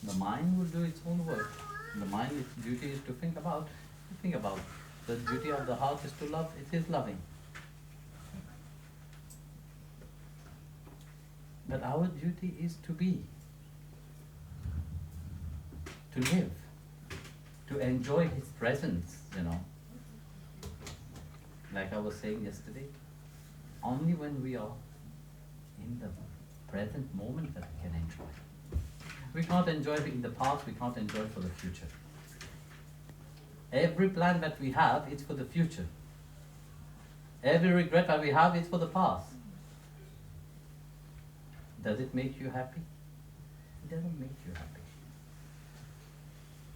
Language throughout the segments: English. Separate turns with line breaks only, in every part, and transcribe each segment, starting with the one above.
The mind will do its own work. The mind, its duty is to think about. The duty of the heart is to love. It is loving. But our duty is to be, to live, to enjoy His presence, Like I was saying yesterday, only when we are in the present moment that we can enjoy. We can't enjoy it in the past, we can't enjoy it for the future. Every plan that we have is for the future. Every regret that we have is for the past. Does it make you happy? It doesn't make you happy.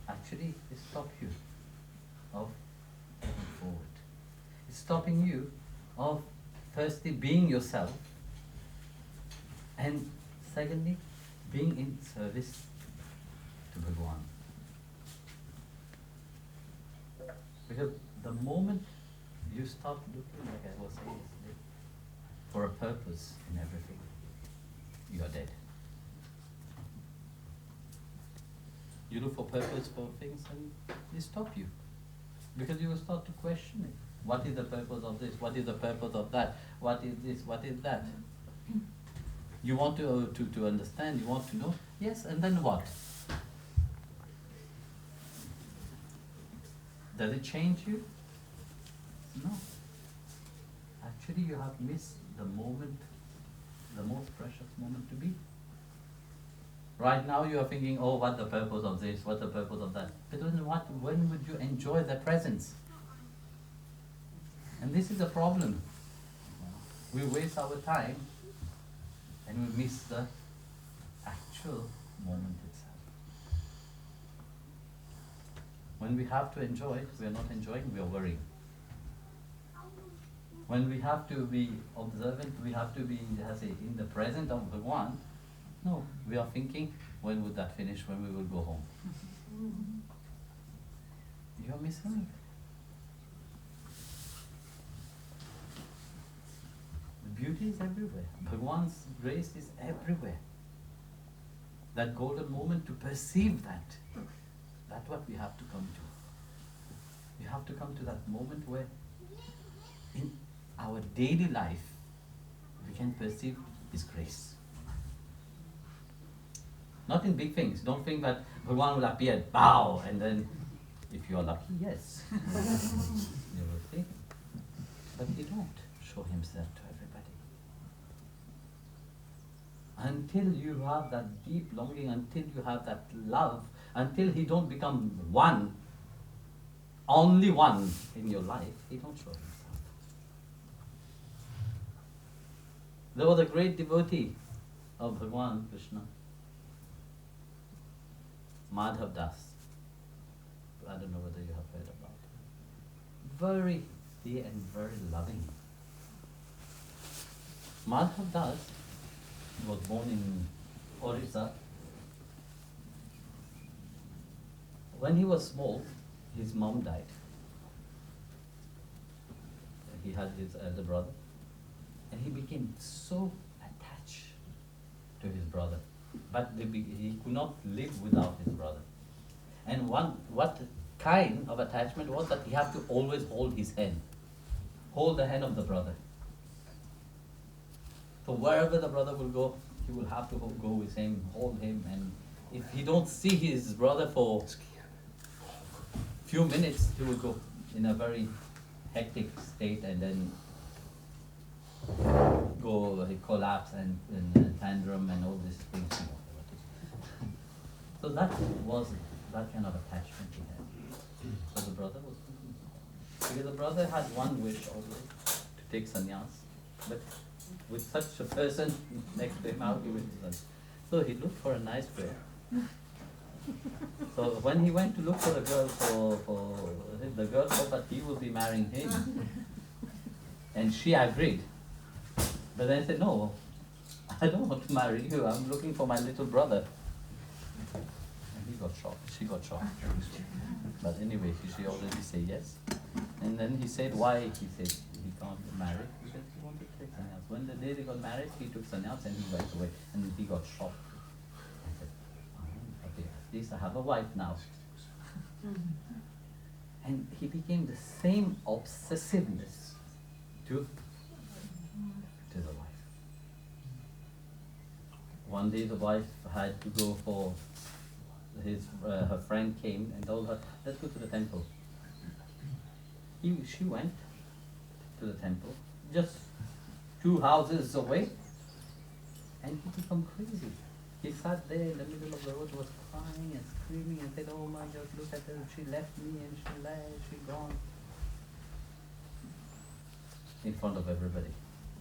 Actually, it stops you of moving forward. It's stopping you of firstly being yourself, and secondly, being in service to Bhagwan. Because the moment you start looking, like I was saying yesterday, for a purpose in everything, you are dead. You look for purpose for things and they stop you. Because you will start to question it. What is the purpose of this? What is the purpose of that? What is this? What is that? You want to understand, you want to know. Yes, and then what? Does it change you? No. Actually, you have missed the moment, the most precious moment to be. Right now you are thinking, oh, what's the purpose of this? What's the purpose of that? But when would you enjoy the presence? And this is the problem. We waste our time and we miss the actual moment itself. When we have to enjoy it, we are not enjoying, we are worrying. When we have to be observant, we have to be, in the present of Bhagwan. No, we are thinking, when would that finish, when we will go home? You are missing it. The beauty is everywhere. Bhagwan's grace is everywhere. That golden moment to perceive that. That's what we have to come to. We have to come to that moment where in our daily life we can perceive His grace. Not in big things. Don't think that Bhagwan will appear, bow, and then, if you are lucky, yes. You will see Him. But He don't show Himself to everybody. Until you have that deep longing, until you have that love, until He don't become one, only one in your life, He don't show Himself. There was a great devotee of Bhagwan Krishna, Madhav Das. I don't know whether you have heard about him. Very dear and very loving. Madhav Das was born in Orissa. When he was small, his mom died. He had his elder brother, and he became so attached to his brother. But he could not live without his brother. And what kind of attachment was that he had to always hold his hand, hold the hand of the brother. So wherever the brother will go, he will have to go with him, hold him, and if he don't see his brother for few minutes, he will go in a very hectic state and then he collapse and tantrum and all these things. So that was that kind of attachment he had. So the brother was, because the brother had one wish always, to take sannyas, but with such a person next to him, how he would do that? So he looked for a nice girl. So when he went to look for the girl, the girl thought that he would be marrying him, and she agreed. But then he said, no, I don't want to marry you, I'm looking for my little brother. And he got shocked, she got shocked. But anyway, she already said yes. And then he said why, he said he can't marry, because he wanted to take sannyas. When the day they got married, he took sannyas and he went away, and he got shocked. I said, okay, least I have a wife now. And he became the same obsessiveness to the wife. One day the wife had to go for her friend came and told her, let's go to the temple. She went to the temple, just 2 houses away, and he became crazy. He sat there in the middle of the road, was crying and screaming and said, oh my God, look at her, she left me and she gone. In front of everybody.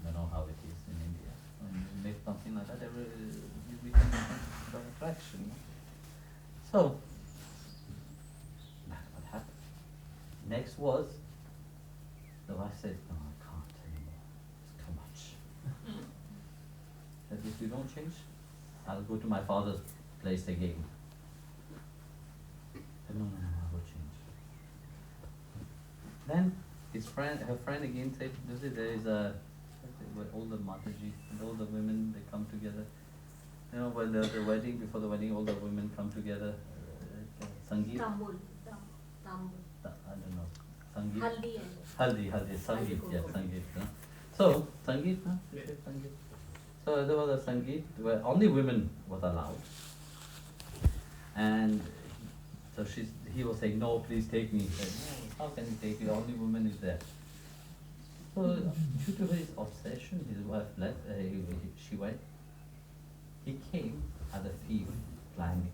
You know how it is in India. When you make something like that, you become an attraction. So, that's what happened. Next was, the wife said, no, I can't anymore. It's too much. Said, if you don't change, I'll go to my father's place again. Said, no, I will change. Then her friend again said, there is all the Mataji and all the women, they come together. You know, when there's the wedding, before the wedding, all the women come together. Sangeet?
Tambul.
I don't know. Sangeet?
Haldi.
Sangeet, yeah, Sangeet. So, Sangeet, huh? Sangeet. So there was a Sangeet where only women was allowed. And so he was saying, no, please take me. He said, no, how can he take you? Only woman is there. So due to his obsession, his wife left, she went. He came as a thief, climbing.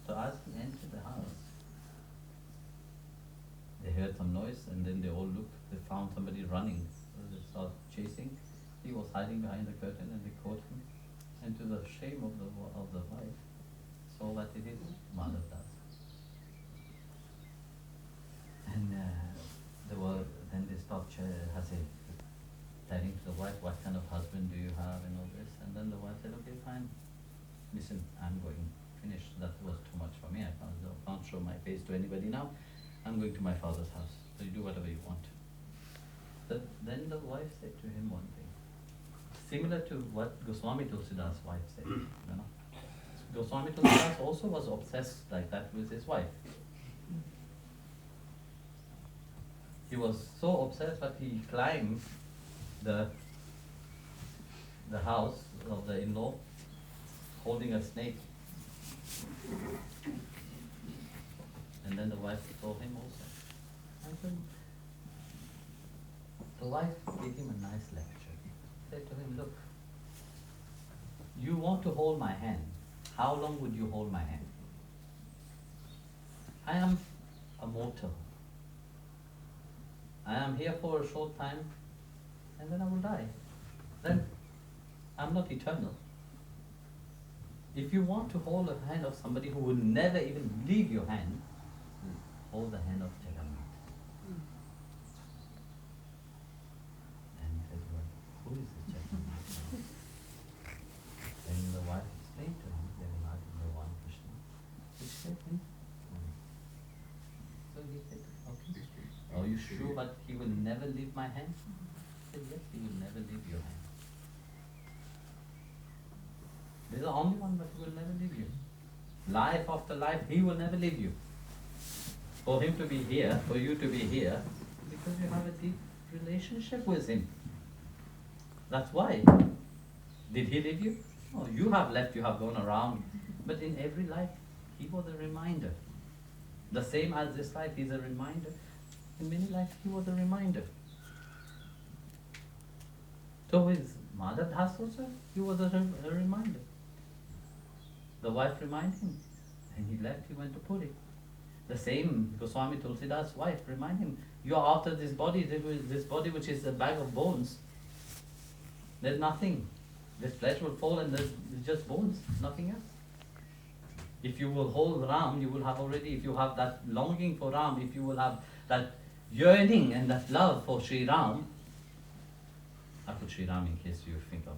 So as he entered the house, they heard some noise and then they all looked, they found somebody running. So they started chasing. He was hiding behind the curtain and they caught him. And to the shame of the wife, saw that it is Madhavdas. And then they stopped telling to the wife, what kind of husband do you have and all this. And then the wife said, okay, fine. Listen, I'm going. Finish. That was too much for me. I can't show my face to anybody now. I'm going to my father's house. So you do whatever you want. Then the wife said to him one thing, similar to what Goswami Tulsidas' wife said. You know, Goswami Tulsidas also was obsessed like that with his wife. He was so obsessed that he climbed the house of the in-law, holding a snake. And then the wife saw him also. And then the wife gave him a nice lecture. Said to him, look, you want to hold my hand. How long would you hold my hand? I am a mortal. I am here for a short time and then I will die. Then I'm not eternal. If you want to hold the hand of somebody who will never even leave your hand, hold the hand of Jagannath. And he said, well, who is this Jagannath? And the wife explained to him, Jagannath is the one Krishna. Which said him. So he said, okay. Are you sure that he will never leave my hand? He said, yes, he will never leave your hand. He is the only one that will never leave you. Life after life, he will never leave you. For him to be here, for you to be here, because you have a deep relationship with him. That's why. Did he leave you? No, you have left, you have gone around. But in every life, he was a reminder. The same as this life is a reminder. In many lives, he was a reminder. So with Madhavdas also, he was a reminder. The wife reminded him, and he left, he went to Puri. The same Goswami Tulsidas' wife reminded him, you are after this body which is a bag of bones. There's nothing. This flesh will fall and there's just bones, nothing else. If you will hold Ram, you will have already, if you have that longing for Ram, if you will have that yearning and that love for Sri Ram, I put Sri Ram in case you think of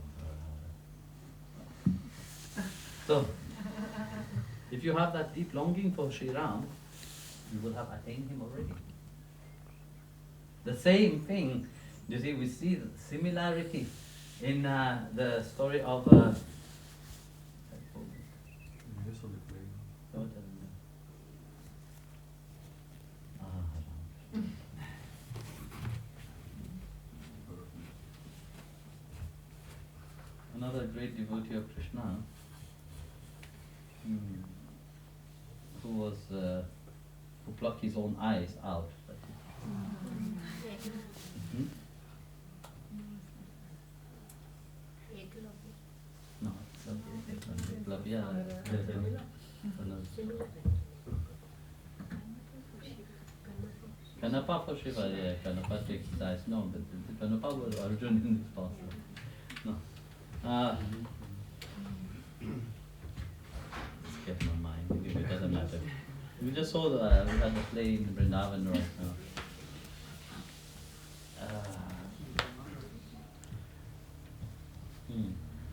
so, if you have that deep longing for Sri Ram, you will have attained him already. The same thing, you see, we see the similarity in the story of So what does it mean? Another great devotee of Krishna, who plucked his own eyes out. No, Eklavya. Kanapa for Shiva, yeah, Kanapa takes his eyes. No, but Kanapa was Arjun in this possible. No. Escaped my mind. Anyway, it doesn't matter. We just saw we had the play in Vrindavan right now.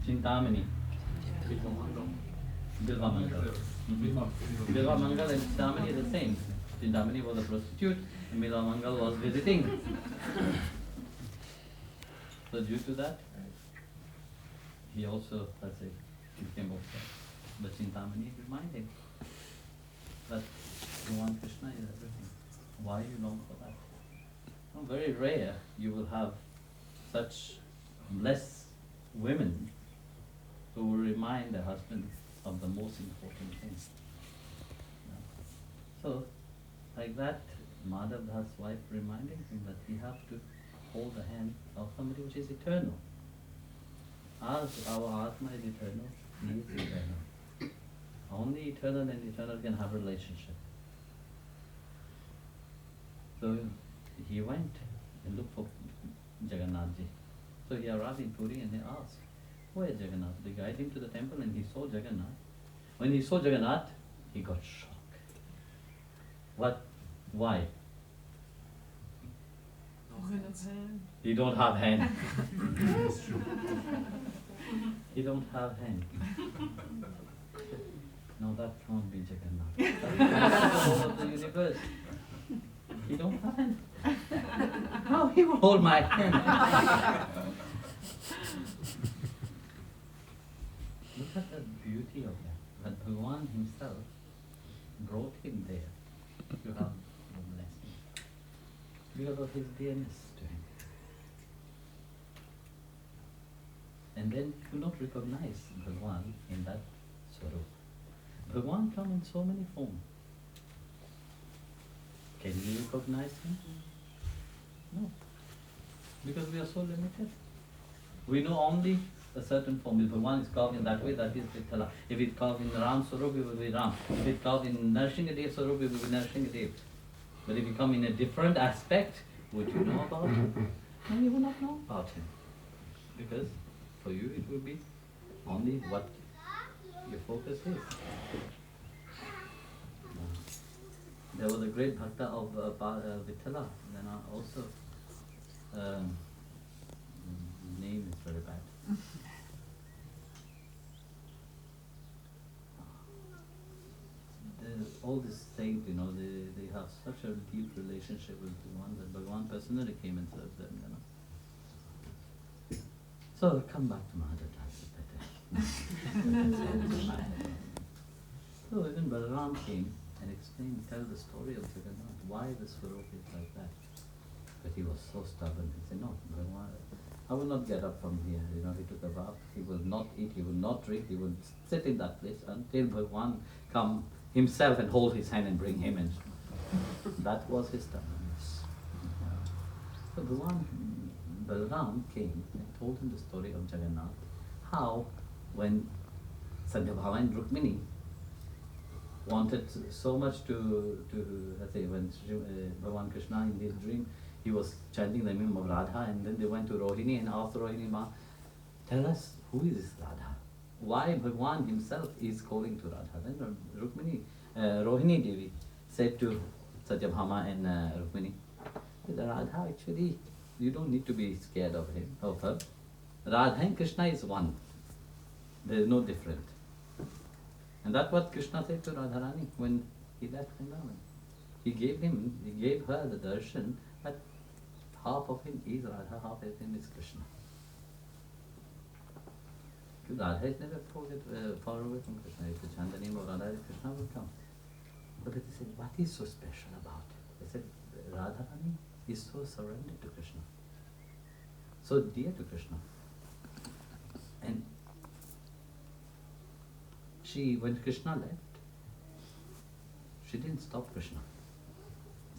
Chintamani. Bilvamangal. Bilvamangal and Chintamani are the same. Chintamani was a prostitute and Bilvamangal was visiting. So due to that, he also, became upset. But Chintamani reminded that Bhagavan Krishna is everything. Why you long for that? Well, very rare you will have such blessed women who will remind the husband of the most important thing. So, like that, Madhav Das' wife reminding him that he has to hold the hand of somebody which is eternal. As our Atma is eternal, he is eternal. Only eternal and eternal can have a relationship. So he went and looked for Jagannathji. So he arrived in Puri and he asked, where is Jagannath? They guided him to the temple and he saw Jagannath. When he saw Jagannath, he got shocked. What? Why? He don't have hand. He don't have hand. No, that can't be Jagannath. That's the whole of the universe. He don't have hand. How he will hold my hand? Look at the beauty of that. That Bhagavan himself brought him there to have the blessing because of his dearness to him. And then you not recognize Bhagavan in that swarup. Bhagavan comes in so many forms. Can you recognize him? No. Because we are so limited. We know only a certain form. If Bhagavan is carved in that way, that is Vithala. If it's carved in Ram Swarup, it will be Ram. If it's carved in Narsinghadev Swarup, it will be Narsinghadev. But if you come in a different aspect, would you know about him? No, you will not know about him. Because for you it will be only what your focus is. There was a great bhakta of Vithala, and also name is very bad. All these saints, they have such a deep relationship with Bhagavan that Bhagavan personally came and served them, So come back to Madhava. So even Balaram came and tell the story of Jagannath, why the Swarup is like that. But he was so stubborn. He said, no, Bhagavan, I will not get up from here. He took a vow. He will not eat, he will not drink, he will sit in that place until Bhagavan come himself and hold his hand and bring him in. That was his stubbornness. So Balaram came and told him the story of Jagannath, how when Satyabhama and Rukmini wanted so much to let's say, when Bhagavan Krishna in his dream, he was chanting the name of Radha, and then they went to Rohini and asked Rohini Ma, tell us, who is this Radha? Why Bhagavan himself is calling to Radha? Then Rohini Devi said to Satyabhama and Rukmini, Radha actually, you don't need to be scared of her. Radha and Krishna is one. There is no difference. And that's what Krishna said to Radharani when he left Vrindavan. He gave her the darshan that half of him is Radha, half of him is Krishna. Radha is never far away from Krishna. If you chant the name of Radha, Krishna will come. But they said, what is so special about it? They said, Radharani is so surrendered to Krishna, so dear to Krishna. And when Krishna left, she didn't stop Krishna.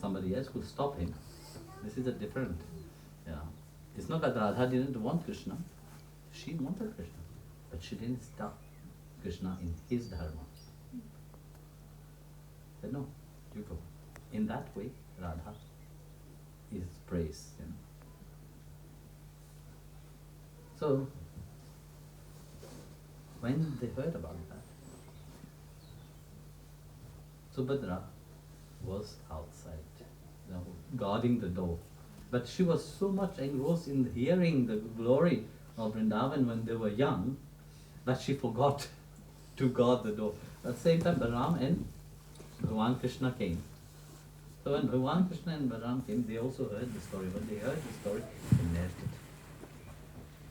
Somebody else could stop him. This is a different, it's not that Radha didn't want Krishna. She wanted Krishna, but she didn't stop Krishna in his dharma. Said, no, you go. In that way, Radha is praised. So, when they heard about that, Subhadra was outside, guarding the door. But she was so much engrossed in hearing the glory of Vrindavan when they were young, that she forgot to guard the door. At the same time, Balaram and Bhagavan Krishna came. So when Bhagavan Krishna and Balaram came, they also heard the story. When they heard the story, they melted.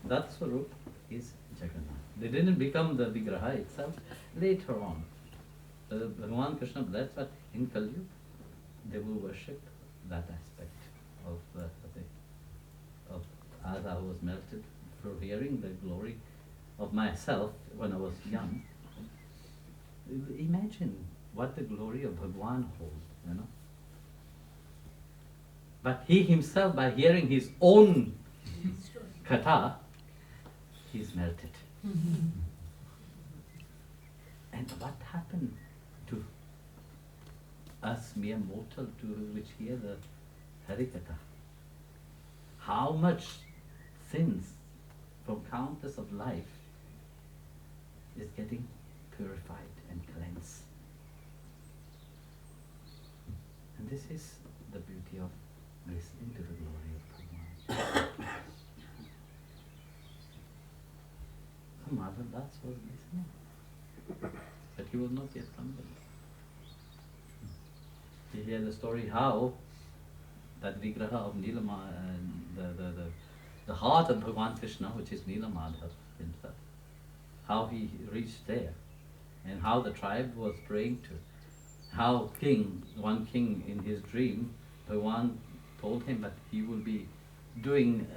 That Swarup is Jagannath. They didn't become the Vigraha itself later on. Bhagavan Krishna, that's what in Kali Yuga, they will worship that aspect of as I was melted through hearing the glory of myself when I was young. Imagine what the glory of Bhagavan holds, But he himself, by hearing his own katha, he's melted. And what happened to us mere mortal to which hear the Harikatha? How much sins from countless of life is getting purified and cleansed. And this is the beauty of listening to the glory of Bhagavan. So Madhav Das was listening, but he was not yet convinced. You hear the story how that Vigraha of Nilama, the heart of Bhagavan Krishna, which is Nilamadhav himself, how he reached there, and how the tribe was praying to, how one king in his dream, Bhagavan told him that he will be doing,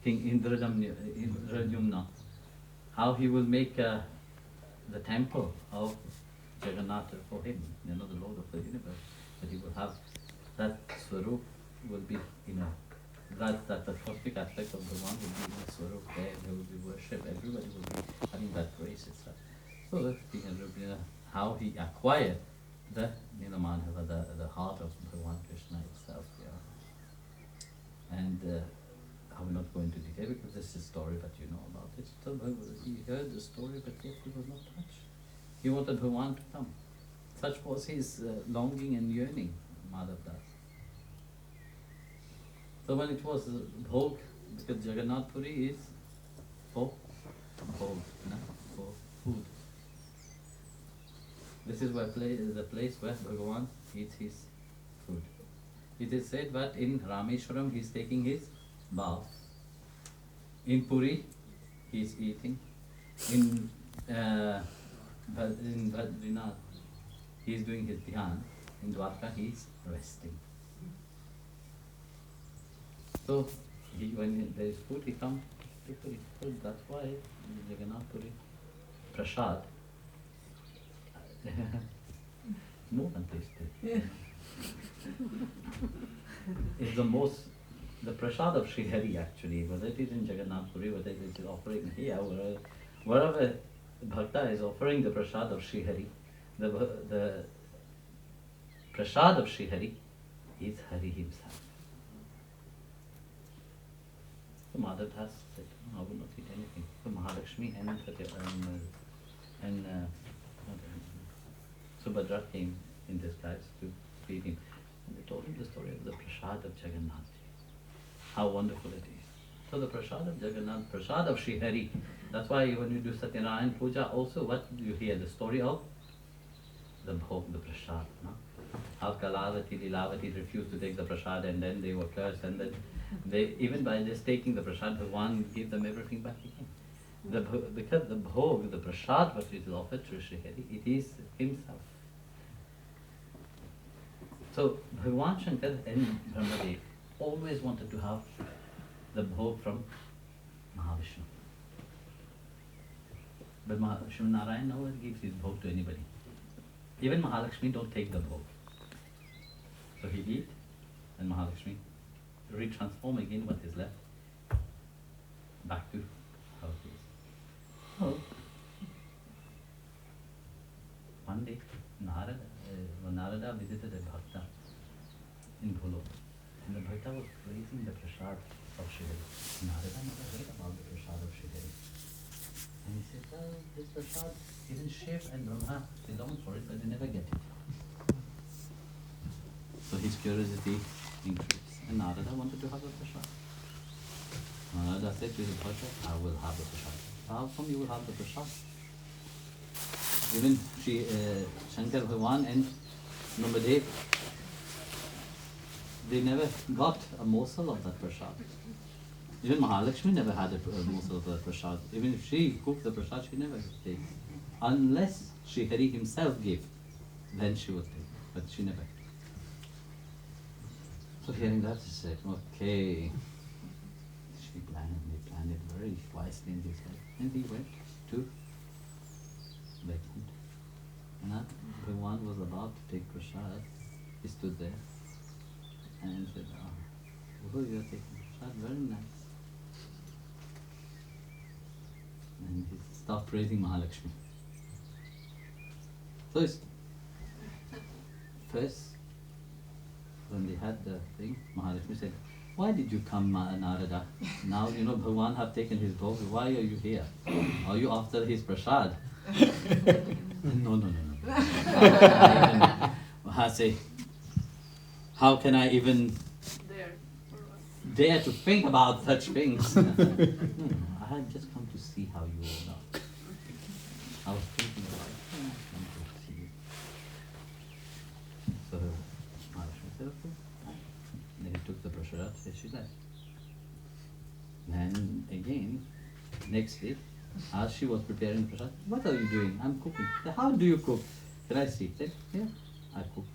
King Indradyumna, how he will make the temple of Jagannatha for him, the Lord of the universe, that he will have that Swarup will be, that the cosmic aspect of Bhagavan will be in the Swarup there, there will be worship, everybody will be having that grace itself. So that's how he acquired the Nilamadhava, the heart of Bhagavan Krishna itself. And I'm not going to detail because this is a story, but you know about it. So he heard the story, but yet he was not touched. He wanted Bhagavan to come. Such was his longing and yearning, Madhav Das. So when it was Bhog, because Jagannath Puri is for Bhog, for food. This is the place where Bhagavan eats his food. It is said that in Rameshwaram he is taking his bath. In Puri he is eating. In Badrinath he is doing his dhyan. In Dwarka he is resting. So when there is food, he comes to Puri. So that's why Jagannath Puri Prasad more than tasty. It's the prasad of Sri Hari actually, whether it is in Jagannath Puri, whether it is offering here, wherever Bhakta is offering the prasad of Sri Hari, the prasad of Sri Hari is Hari himself. So Madhav Das said, I will not eat anything. So Mahalakshmi and Subhadra came in disguise to feed him. And they told him the story of the prasad of Jagannath. How wonderful it is. So the prasad of Jagannath, prasad of Sri Hari. That's why when you do Satyanarayan Puja also, what do you hear? The story of the bhog, the prasad. No? How Kalavati, Lilavati refused to take the prasad and then they were cursed, and then they, even by just taking the prasad, Bhagavan gave them everything back again. Because the bhog, the prasad what is offered to Sri Hari, it is himself. So Bhagavan Shankar and Brahmadev always wanted to have the bhog from Mahavishnu. But Shivanarayan never gives his bhog to anybody. Even Mahalakshmi don't take the bhog. So he eat, and Mahalakshmi retransform again what is left back to how it is. So one day Narada visited a bhakta in Julho, and the bhakta was praising the prasad of Srihari. Narada never heard about the prasad of Srihari. And he said, well, this prasad, even Shiv and Brahma, they long for it, but they never get it. So his curiosity increased. And Narada wanted to have the prasad. Narada said to the bhakta, I will have the prasad. How come you will have the prasad? Even Shankar Bhagavan and Brahmadev, they never got a morsel of that prasad. Even Mahalakshmi never had a morsel of the prasad. Even if she cooked the prasad, she never take. Unless Sri Hari himself gave, then she would take. But she never. So hearing that, she said, okay. They planned it very wisely in this way. And he went to Vaikuntha. And that Bhagavan was about to take prasad. He stood there and said, oh, you are taking prasad, very nice. And he stopped praising Mahalakshmi. So it's first, when they had the thing, Mahalakshmi said, why did you come, Narada? Now you know Bhagavan have taken his bhog. Why are you here? Are you after his prasad? No. I say, how can I even dare to think about such things? I had just come to see how you all are. I was thinking about it. I come to see you. So Maharashmi said, okay. Then he took the prasad, said she left. Then again, next day, as she was preparing the prasad, what are you doing? I'm cooking. How do you cook? Can I see? Said, yeah, I cook.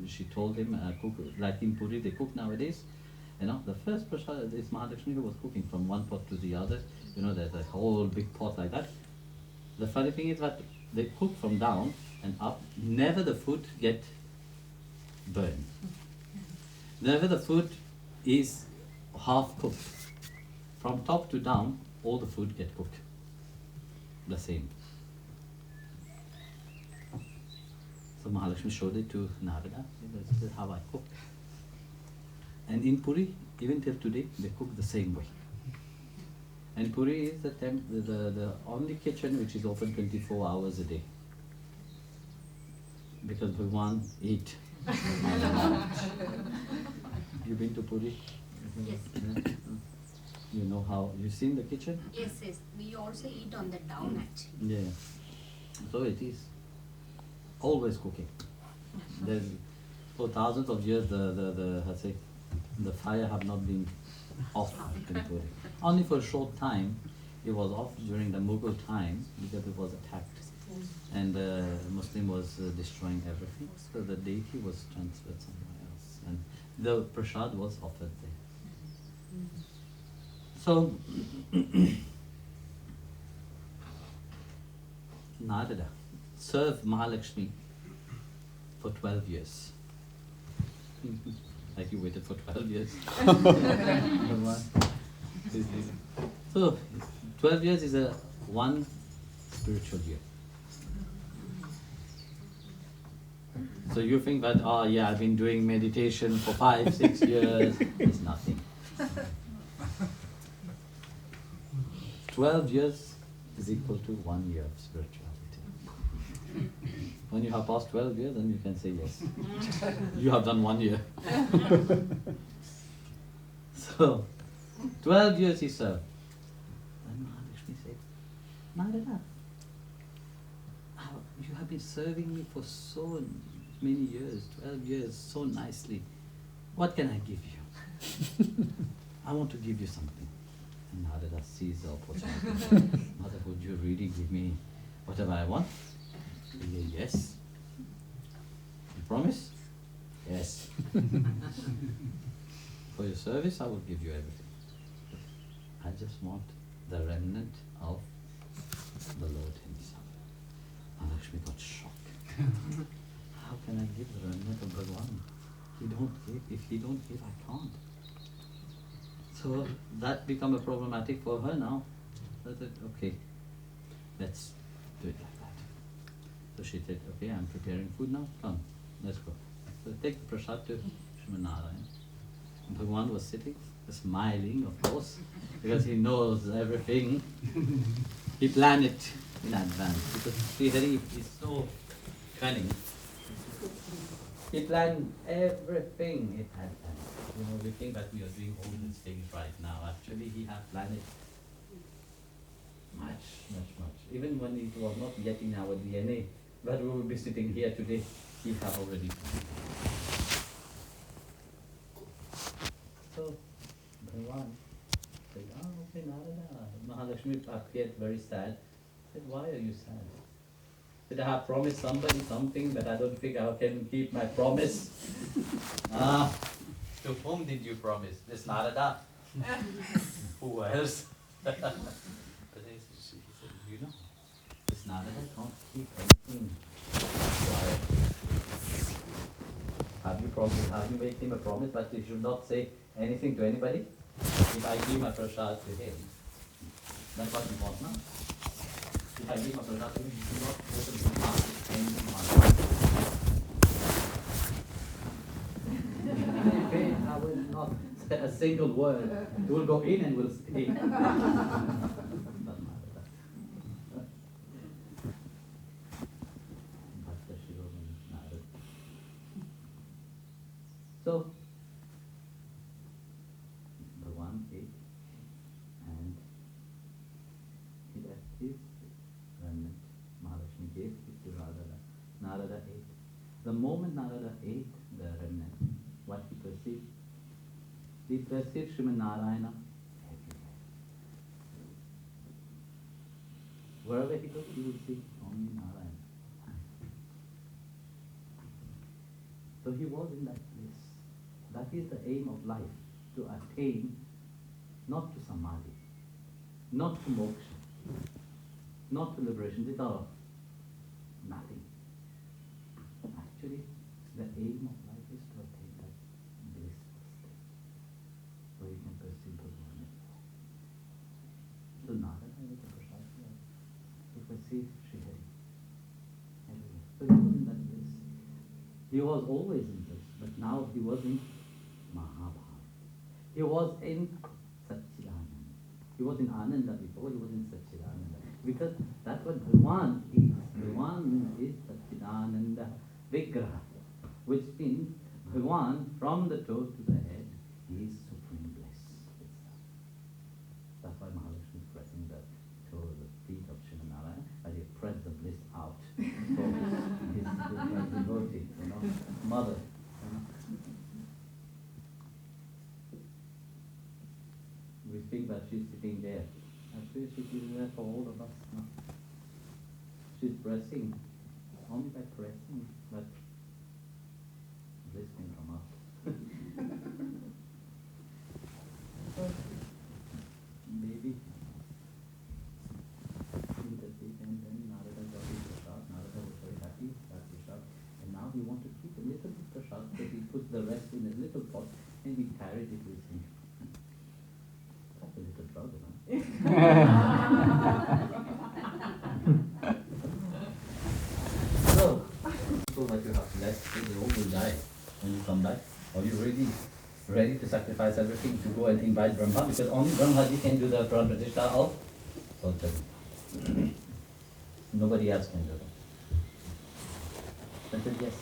She told him, cook like in Puri, they cook nowadays. You know, the first prasad is Mahalakshmi who was cooking from one pot to the other. You know, there's a whole big pot like that. The funny thing is that they cook from down and up. Never the food get burned. Never the food is half cooked. From top to down, all the food get cooked. The same. So Mahalakshmi showed it to Narada. This is how I cook. And in Puri, even till today, they cook the same way. And Puri is the only kitchen which is open 24 hours a day. Because Bhagavan ate. You been to Puri?
Yes.
You know how, you've seen the kitchen?
Yes. We also eat on the down actually.
Yeah. So it is always cooking. There's, for thousands of years, the fire have not been off in Puri. Only for a short time, it was off during the Mughal time because it was attacked. And the Muslim was destroying everything. So the deity was transferred somewhere else. And the prasad was offered there. So, Narada served Mahalakshmi for 12 years. Like you waited for 12 years. So, 12 years is one spiritual year. So you think that, oh yeah, I've been doing meditation for 5-6 years. It's nothing. 12 years is equal to 1 year of spirituality. When you have passed 12 years, then you can say yes. You have done 1 year. So, 12 years he served. And Mahalakshmi said, Narada, you have been serving me for so many years, 12 years, so nicely. What can I give you? I want to give you something. And Narada sees the opportunity. Mother, would you really give me whatever I want? Yes. You promise? Yes. For your service, I will give you everything. I just want the remnant of the Lord Himself. Mahalakshmi got shocked. How can I give the remnant of Bhagavan? He don't give. If he don't give, I can't. So that become a problematic for her now. So that, okay, let's do it like that. So she said, okay, I'm preparing food now. Come, let's go. So take the prasad to Srimad Narayan. Bhagavan was sitting, smiling, of course, because he knows everything. He planned it in advance because Sri Hari is so cunning. He planned everything in advance. You know, we think that we are doing all these things right now. Actually, he had planned it much. Even when it was not yet in our DNA, but we will be sitting here today, he had already planned it. So, Bhagavan said, okay, Narada. Mahalakshmi appeared very sad. Said, why are you sad? Said, I have promised somebody something, but I don't think I can keep my promise. To whom did you promise? This Narada? Who else? But he said, you know, this Narada can't keep anything quiet. Have you made him a promise, but you should not say anything to anybody? If I give my prasad to him, that's what you want now. If I give my prasad to him, you should not open his mouth to anyone. I will not say a single word. You will go in and will stay. So, Bhagavan ate and he left his remnant. Mahalakshmi gave it to Narada. Narada ate. The moment Narada ate the remnant, what he perceived? He perceived Srimad Narayana everywhere. Wherever he looked, he would see only Narayana. So he was in that place. That is the aim of life, to attain not to samadhi, not to moksha, not to liberation. These are nothing. Actually, the aim of life is to attain that blissful state, where you can perceive Bhagavan everywhere. So Narada was a prasad, he perceived Sri Hari everywhere. So he was in that bliss. He was always in bliss, but now he was in Mahabharata. He was in Satchidananda. He was in Ananda before, he was in Satchidananda. Because that's what Bhagavan is. Bhagavan is Satchidananda Vigraha, which means Bhagavan from the toe to the head is supreme bliss itself. That's why Mahalakshmi is pressing the toe, the feet of Srimad Narayana, as he press the bliss out. So his devotee, mother. We think that she's sitting there. Actually, she's sitting there for all of us. No? She's pressing, only by pressing, but this can come out. So, maybe in the seat, and then Narada got his prasad. Narada was very happy with that prasad, and now he wanted to keep a little bit prasad, so he put the rest in a little pot, and he carried it with him. That's a little trouble, huh? So, people that you have left, they all will die when you come back. Are you ready to sacrifice everything to go and invite Brahma? Because only Brahmaji can do the Pran Pratishtha of Sultan. Nobody else can do that. I said yes.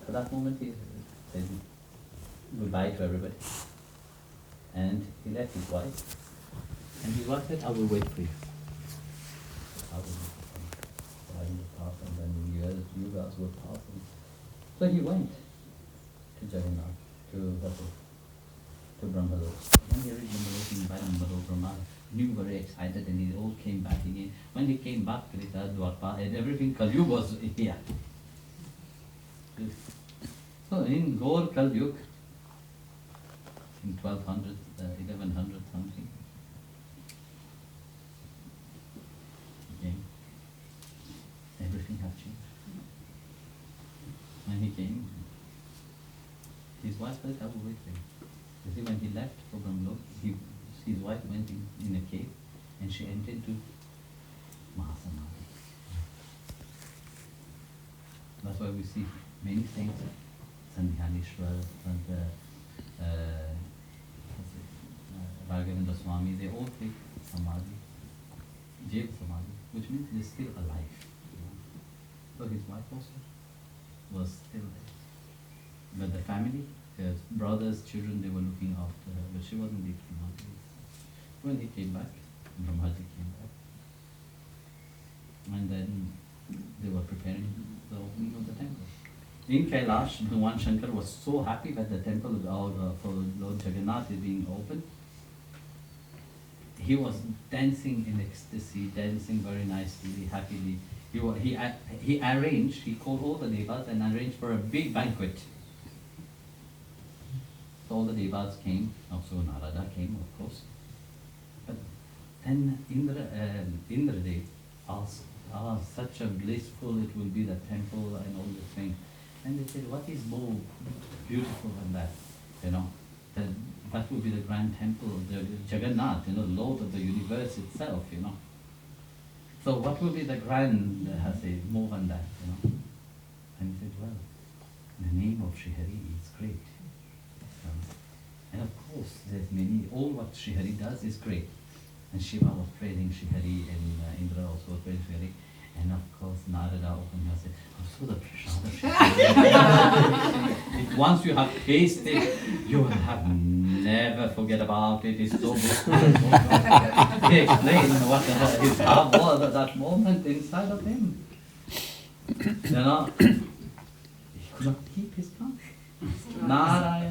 At that moment he said goodbye to everybody. And he left his wife. And his wife said, I will wait for you. I will wait for you. Time will pass and then years, you guys will pass. So he went to Jagannath, to Brahmalok. When he reached Brahmalok, by Brahma, knew very excited, and he all came back again. When he came back to Dwarka and everything, Kalyu was here. So So in Gaur Kal Yug, in 1200, 1100 something, again, everything has changed. When he came, his wife felt how with him. You see, when he left for Brahmlok, his wife went in a cave and she entered into Mahasamadhi. That's why we see many saints, Sandhyanishwar, Raghavendra Swami, they all take Samadhi, Jail Samadhi, which means they're still alive. So his wife also was still there. But the family, his brothers, children, they were looking after her, but she wasn't deep Samadhi. When he came back, Brahmaji came back, and then they were preparing the opening of the temple. In Kailash, Bhagwan Shankar was so happy that the temple for Lord Jagannath is being opened. He was dancing in ecstasy, dancing very nicely, happily. He arranged, he called all the devas and arranged for a big banquet. So all the devas came, also Narada came, of course. But then Indradev asked, such a blissful it will be, the temple and all this thing. And they said, what is more beautiful than that? That will be the grand temple of the Jagannath, Lord of the universe itself, So what will be the grand, more than that, And he said, well, the name of Sri Hari is great. And of course, there's all what Sri Hari does is great. And Shiva was praising Sri Hari, and Indra also was praising Sri Hari. And of course, Narada opened and said, so the prasada Sri Hari. Once you have tasted, you will have never forget about it. It's so good. He explained what his heart was at that moment inside of him. He could not keep his tongue. Narayana,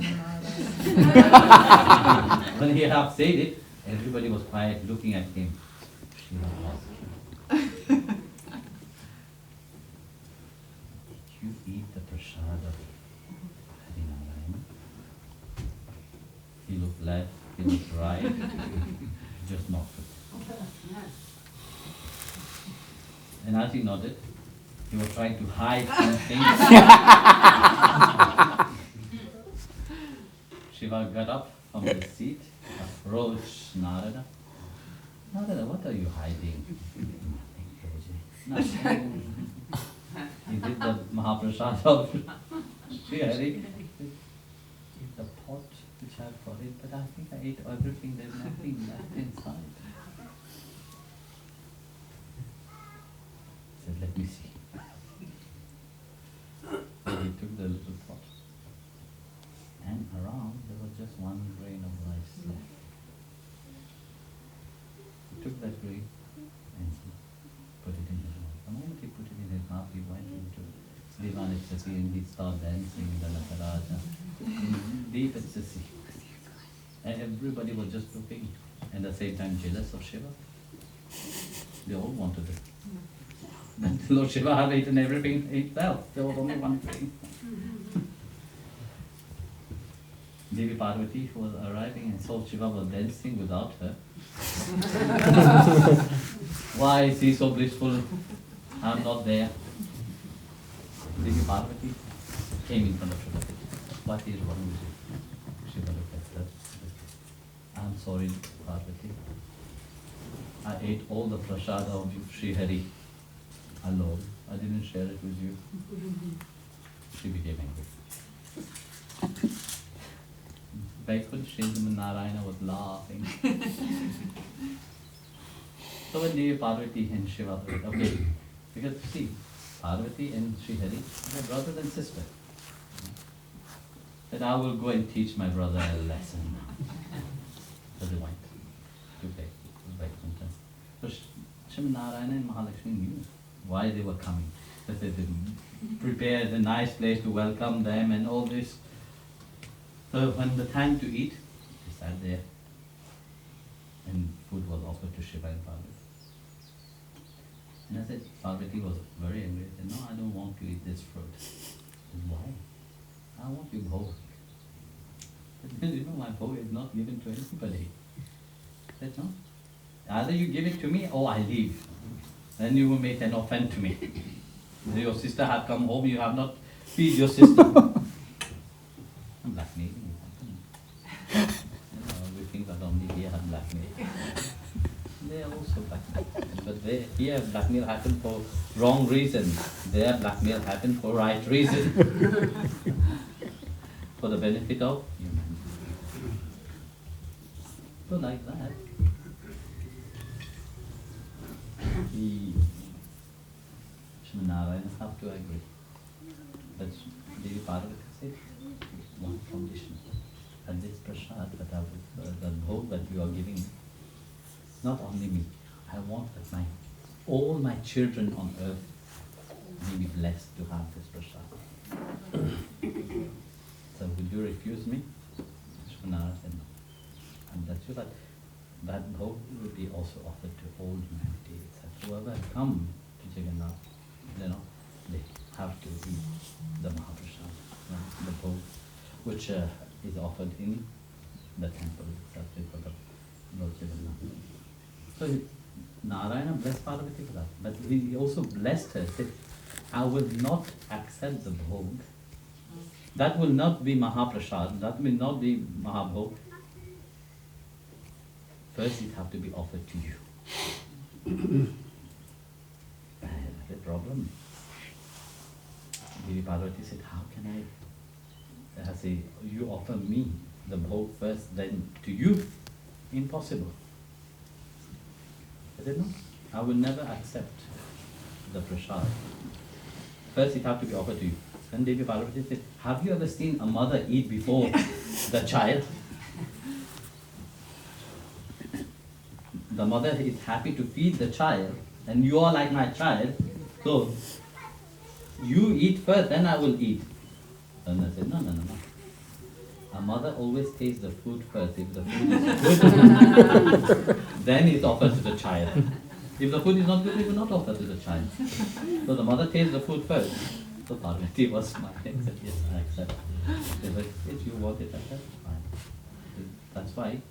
Narayana. When he had said it, everybody was quiet looking at him. Shiva was Did you eat the prasada of Harinarayana? He looked left, he looked right, just nodded. And as he nodded, he was trying to hide something. Shiva got up from the seat, approached Narada. Narada, what are you hiding? Nothing. He did the Mahaprasad of Sri Hari. The pot which I have got it, but I think I ate everything, there's nothing left inside. He said, let me see. So he took the little pot, and around there was just one grain of rice left. He took that grain and put it in his mouth. The moment he put it in his mouth, he went into Divan ecstasy and he started dancing the Nataraja in deep ecstasy. And everybody was just looking, and at the same time jealous of Shiva. They all wanted it. But Lord Shiva had eaten everything himself. There was only one thing. Devi Parvati was arriving and saw Shiva was dancing without her. Why is he so blissful? I'm not there. Devi Parvati came in front of Shiva. What is wrong with you? Shiva looked at her. I'm sorry, Parvati. I ate all the prasada of Sri Hari alone. I didn't share it with you. She became angry. Vaikunth Sri Narayana was laughing. So when Devi Parvati and Shiva said, okay, because see, Parvati and Sri Hari are brother and sister. That I will go and teach my brother a lesson. So they went to Vaikunth. So Sri Narayana and Mahalakshmi knew why they were coming. That they prepared a nice place to welcome them and all this. So when the time to eat, they sat there and food was offered to Shiva and Parvati. And I said, Parvati was very angry. I said, no, I don't want to eat this fruit. I said, why? I want bhog. My bhog is not given to anybody. I said, no. Either you give it to me or I leave. Then you will make an offense to me. Your sister have come home, you have not feed your sister. I'm blackmailing you. We think that only here have blackmail. They are also blackmail. But here blackmail happen for wrong reason. There blackmail happen for right reason. For the benefit of humanity. So like that. Vishwananda have to agree. But Devi Parvati said one condition. That this prasad, the bhog that you are giving, not only me, I want that all my children on earth may be blessed to have this prasad. So would you refuse me? Vishwananda said no. And that's true, that bhog will be also offered to all humanity. So whoever come to Jagannath, they have to eat the Mahaprasad, the bhog, which is offered in the temple itself for the Lord Jagannath. So Narayana blessed Parvati for that, but he also blessed her, said, I will not accept the bhog. That will not be Mahaprasad, that will not be Mahabhog. First it have to be offered to you. The problem. Devi Parvati said, how can I say, you offer me the bhog first, then to you? Impossible. I said, no, I will never accept the prasad. First it have to be offered to you. Then Devi Parvati said, have you ever seen a mother eat before the child? The mother is happy to feed the child, and you are like my child, so you eat first, then I will eat. And I said, no. A mother always tastes the food first. If the food is good, then it's offered to the child. If the food is not good, it will not offer to the child. So the mother tastes the food first. So Parvati was smiling and said, yes, I accept. She said, if you want it, I said, fine. That's why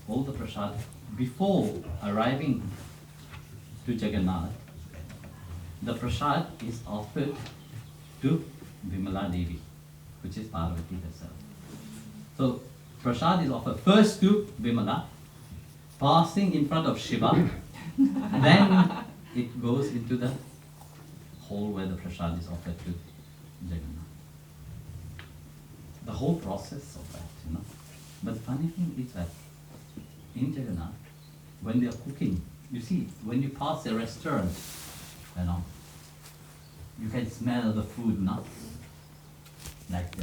all the prasad, before arriving to Jagannath, the prasad is offered to Vimala Devi, which is Parvati herself. So prasad is offered first to Vimala, passing in front of Shiva, then it goes into the hall where the prasad is offered to Jagannath. The whole process of that, But the funny thing is that in Jagannath, when they are cooking, you see, when you pass a restaurant, you can smell the food, Like,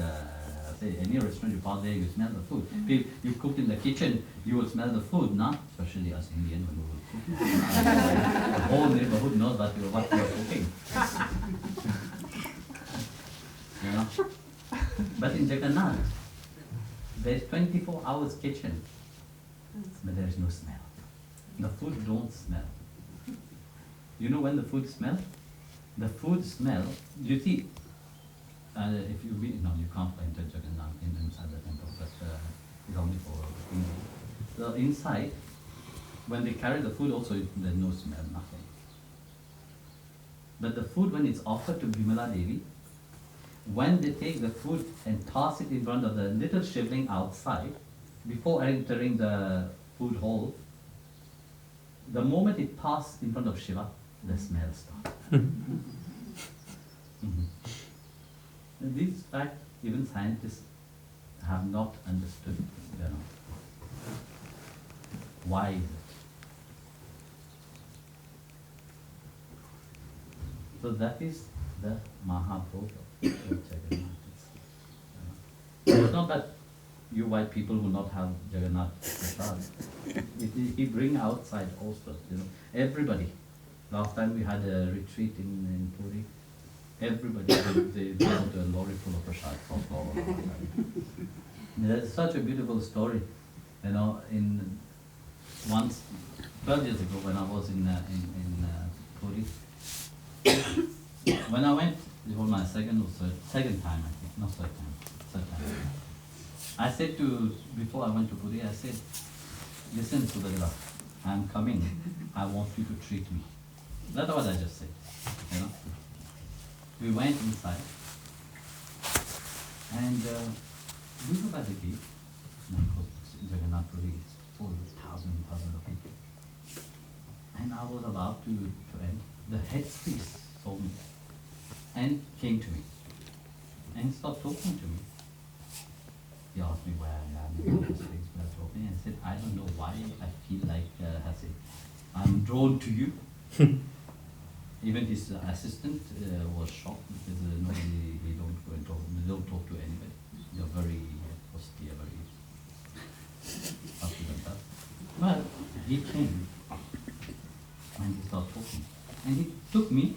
say, any restaurant you pass there, you smell the food. If you cook in the kitchen, you will smell the food, Especially us Indians when we will cook. The whole neighborhood knows what you are cooking. But in Jagannath, there is 24 hours kitchen, but there is no smell. The food don't smell. You know when the food smells? The food smell, you see, if you you can't enter Jagannath inside the temple, but it's only for Indians. So inside, when they carry the food also, there's no smell, nothing. But the food, when it's offered to Vimala Devi, when they take the food and toss it in front of the little shivling outside, before entering the food hall, the moment it passes in front of Shiva, the smell starts. This fact, even scientists have not understood, Why is it? So that is the Mahabhog of Jagannath. It's not that you white people will not have Jagannath Prasad. He bring outside also, everybody. Last time we had a retreat in Puri. Everybody, they brought a lorry full of prasad from all over. There's such a beautiful story, in once, 12 years ago when I was in Puri. When I went, it was my second time, I think, not third time, Satsang. I said to, before I went to Puri, I said, listen Subhadra, I'm coming, I want you to treat me. That's what I just said, you know. We went inside, and we were by the gate, and of course Jagannath Puri is full with thousands of people. And I was about to end. The head priest saw me and came to me and started talking to me. He asked me where I am, and those things were talking, and I said, I don't know why I feel like I'm drawn to you. Even his assistant was shocked because normally we don't go and talk, we don't talk to anybody. They're very austere, very up to themselves. But he came and he started talking. And he took me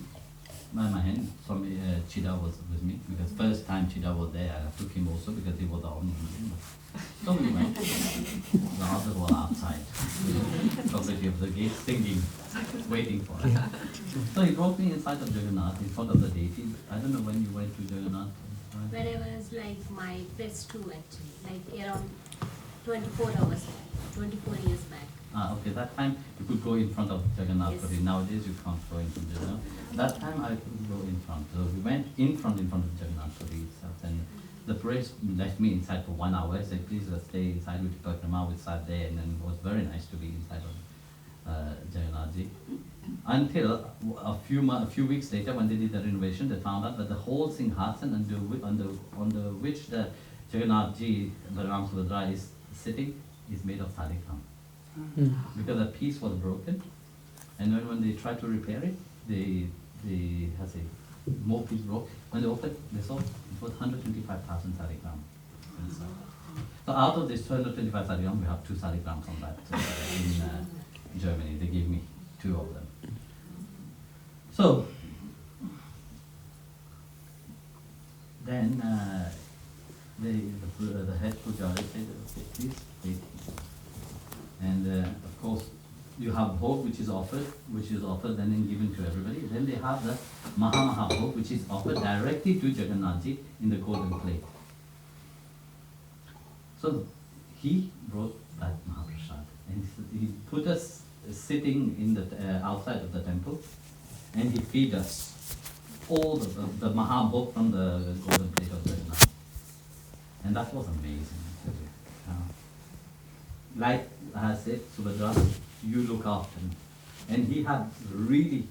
by my hand. Swami Chida was with me because first time Chida was there, I took him also because he was the only Indian. So we went. The others were outside, probably of the gate, singing, waiting for us. So he brought me inside of Jagannath, in front of the deity. I don't know when you went to Jagannath.
When I was like my +2 actually, like around 24 hours back, 24 years back.
Okay, that time you could go in front of Jagannath,
Yes.
but nowadays you can't go in front of Jagannath. That time I could go in front. So we went in front of Jagannath itself, and the priest left me inside for 1 hour. I said, please stay inside with Paramahamsa, we sat there, and then it was very nice to be inside of Jagannathji. Until a few weeks later, when they did the renovation, they found out that the whole Singhasan under which the Jagannathji, Paramahamsa Subhadra is sitting, is made of salikam. Because the piece was broken, and then when they tried to repair it, more piece broke. When they opened, they saw it was 125,000 saligram inside. So out of this 225 saligram, we have 2 saligrams on that in Germany. They gave me 2 of them. So then the head pujari said, okay, please wait. And of course, you have bhog which is offered then and given to everybody. Then they have the Maha bhog which is offered directly to Jagannathji in the golden plate. So he brought that Mahaprasad, and he put us sitting in the outside of the temple, and he feed us all the Maha bhog from the golden plate of Jagannath. And that was amazing. Like I said, Subhadra, you look after him. And he had really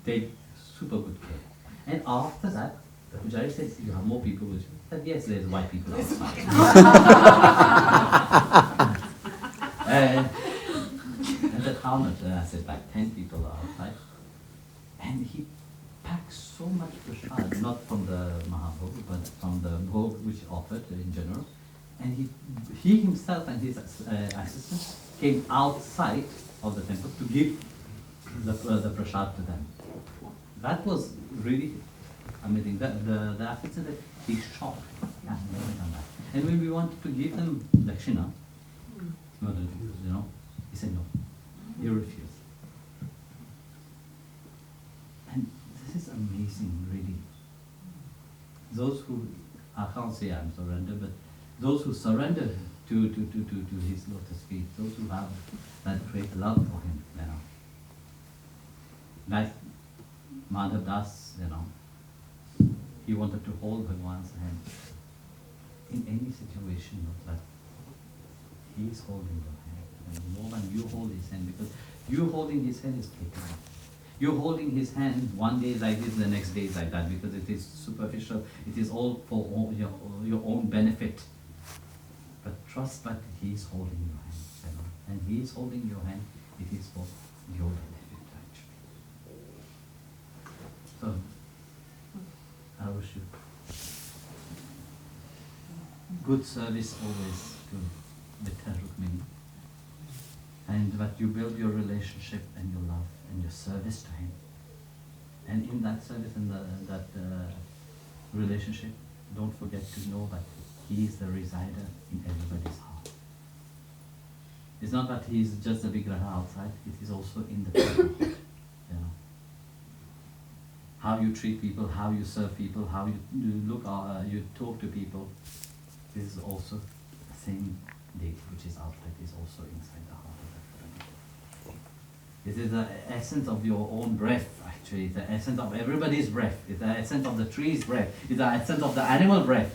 taken super good care. And after that, the Pujari says, you have more people with you. I said, yes, there's white people outside. and the town, I said, like 10 people are outside. And he packed so much prasad, not from the Mahabhog, but from the bhog which offered in general. And he himself and his assistant came outside of the temple to give the prasad to them. That was really amazing. The assistant said, he's shocked. Yeah, I've never done that. And when we wanted to give them dakshina, he said no. He refused. And this is amazing, really. Those who, I can't say I'm surrendered, but those who surrender to his lotus feet, those who have that great love for him, Like Madhav Das, he wanted to hold Bhagwan's hand in any situation, but he is holding your hand. And more than you hold his hand, because you holding his hand is flickering. You're holding his hand, one day is like this, the next day is like that, because it is superficial, it is all for your own benefit. But trust that he is holding your hand, and he is holding your hand, it is for your benefit actually. So, I wish you good service always to Vittal Rukmini, and that you build your relationship and your love and your service to him. And in that service and that relationship, don't forget to know that he is the resider in everybody's heart. It's not that he is just a vigraha outside, it is also in the people. how you treat people, how you serve people, how you look, you talk to people. This is also the same date which is outside, is also inside the heart of that Paramita. This is the essence of your own breath, actually. It's the essence of everybody's breath. It's the essence of the tree's breath. It's the essence of the animal breath.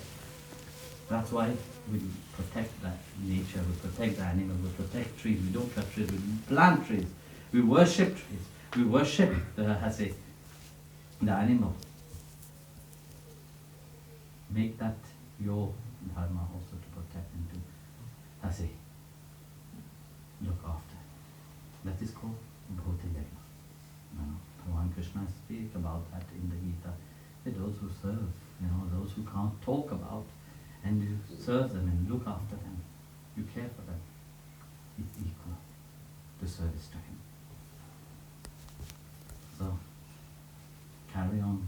That's why we protect that nature, we protect the animals, we protect trees. We don't cut trees, we plant trees. We worship trees. We worship the animal. Make that your dharma also to protect and to, look after. That is called Bhoti Yagna. Bhagavan Krishna speaks about that in the Gita. Those who serve, those who can't talk about, and you serve them and look after them, you care for them, it's equal to service to him. So, carry on